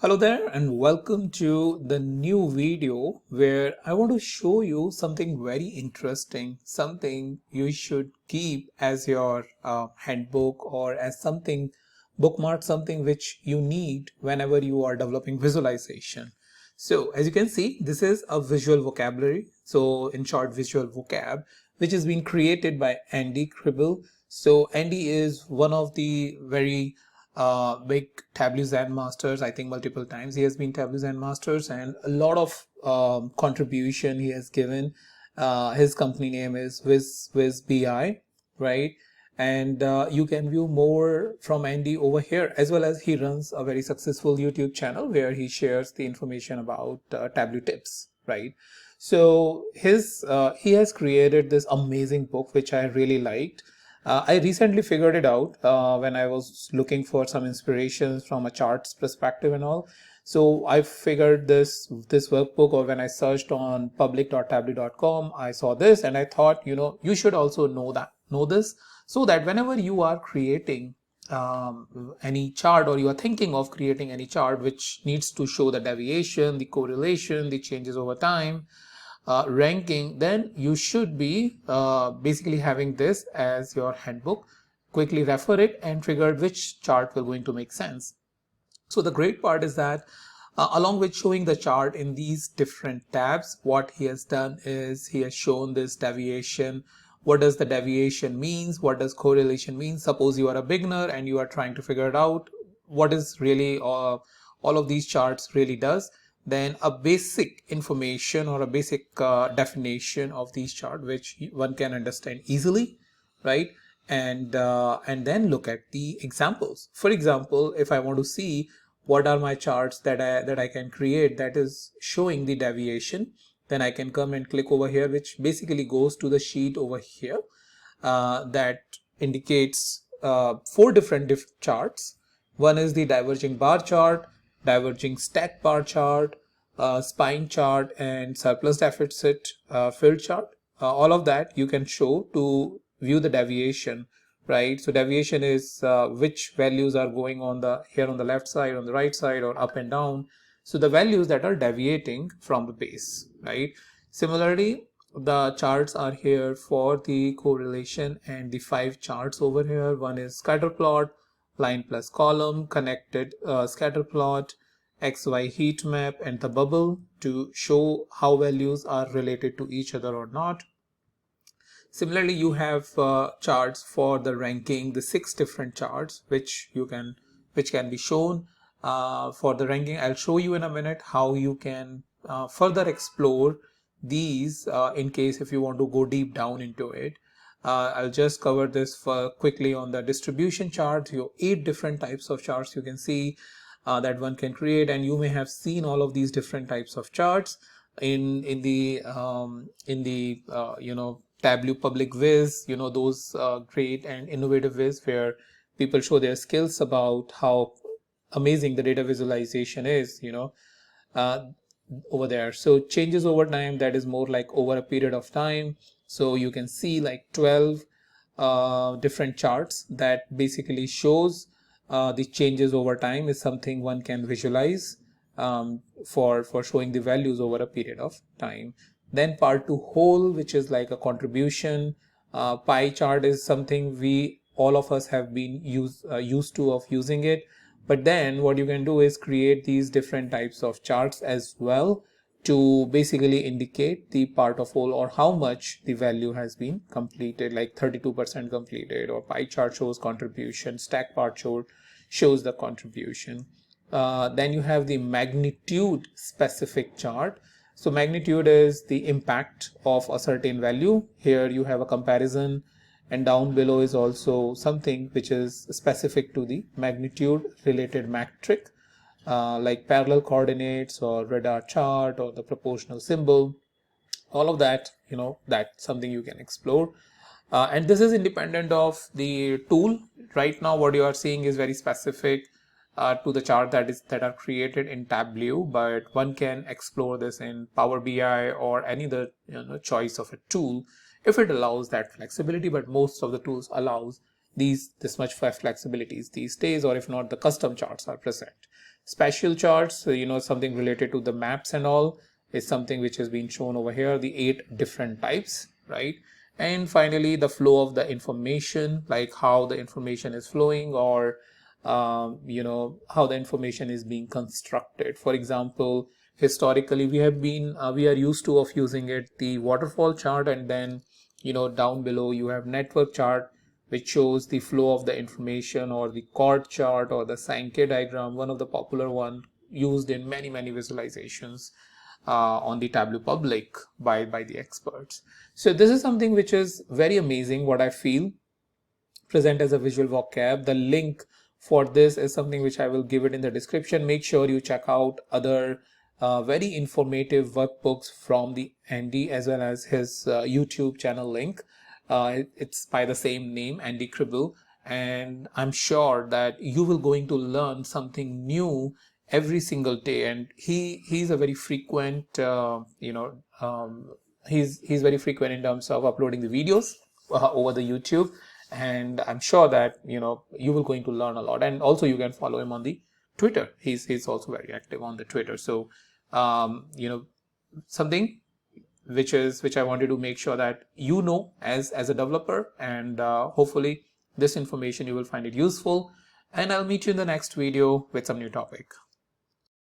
Hello there and welcome to the new video where I want to show you something very interesting, something you should keep as your handbook or as something bookmark, something which you need whenever you are developing visualization. So as you can see, this is a visual vocabulary. So in short, visual vocab, which has been created by Andy Kriebel. So Andy is one of the very big Tableau Zen masters. I think multiple times he has been Tableau Zen masters, and a lot of contribution he has given. His company name is Wiz BI, right? And you can view more from Andy over here, as well as he runs a very successful YouTube channel where he shares the information about Tableau tips, right? So he has created this amazing book which I really liked. I recently figured it out when I was looking for some inspirations from a charts perspective and all. So I figured this workbook, or when I searched on public.tableau.com, I saw this and I thought, you should also know this, so that whenever you are creating any chart, or you are thinking of creating any chart which needs to show the deviation, the correlation, the changes over time, ranking, then you should be basically having this as your handbook. Quickly refer it and figure out which chart will going to make sense. So the great part is that along with showing the chart in these different tabs, what he has done is he has shown this deviation. What does the deviation means? What does correlation mean? Suppose you are a beginner and you are trying to figure it out, what is really all of these charts really does. Then a basic information or a basic definition of these charts which one can understand easily, right? And then look at the examples. For example, if I want to see what are my charts that I can create that is showing the deviation, then I can come and click over here, which basically goes to the sheet over here that indicates four different charts. One is the diverging bar chart, diverging stack bar chart, spine chart, and surplus deficit field chart. All of that you can show to view the deviation, right? So deviation is which values are going on here on the left side, on the right side, or up and down. So the values that are deviating from the base, right? Similarly, the charts are here for the correlation, and the 5 charts over here. One is scatter plot, line plus column, connected scatter plot, XY heat map, and the bubble to show how values are related to each other or not. Similarly, you have charts for the ranking, the 6 different charts which can be shown for the ranking. I'll show you in a minute how you can further explore these in case if you want to go deep down into it. I'll just cover this quickly on the distribution chart. You have 8 different types of charts you can see that one can create, and you may have seen all of these different types of charts in the Tableau Public Viz, those great and innovative Viz where people show their skills about how amazing the data visualization is, over there. So changes over time, that is more like over a period of time. So you can see like 12 different charts that basically shows the changes over time is something one can visualize for showing the values over a period of time. Then part 2 whole, which is like a contribution. Pie chart is something all of us have been used to of using it. But then what you can do is create these different types of charts as well to basically indicate the part of whole or how much the value has been completed, like 32% completed, or pie chart shows contribution, stack part shows the contribution. Then you have the magnitude specific chart. So magnitude is the impact of a certain value. Here you have a comparison, and down below is also something which is specific to the magnitude related metric, like parallel coordinates or radar chart or the proportional symbol. All of that, that's something you can explore. And this is independent of the tool. Right now what you are seeing is very specific to the chart that are created in Tableau, but one can explore this in Power BI or any other choice of a tool if it allows that flexibility. But most of the tools allows this much flexibilities these days, or if not, the custom charts are present. Spatial charts, so, something related to the maps and all, is something which has been shown over here, the 8 different types, right? And finally, the flow of the information, like how the information is flowing, or how the information is being constructed. For example, historically we are used to of using it the waterfall chart, and then down below you have network chart, which shows the flow of the information, or the chord chart, or the Sankey diagram, one of the popular one used in many visualizations on the Tableau Public by the experts. So this is something which is very amazing, what I feel, present as a visual vocab. The link for this is something which I will give it in the description. Make sure you check out other very informative workbooks from the Andy, as well as his YouTube channel link. It's by the same name, Andy Kriebel, and I'm sure that you will going to learn something new every single day. And he's a very frequent he's very frequent in terms of uploading the videos over the YouTube, and I'm sure that you will going to learn a lot. And also you can follow him on the Twitter. He's also very active on the Twitter. So something which I wanted to make sure that as a developer, and hopefully this information you will find it useful, and I'll meet you in the next video with some new topic.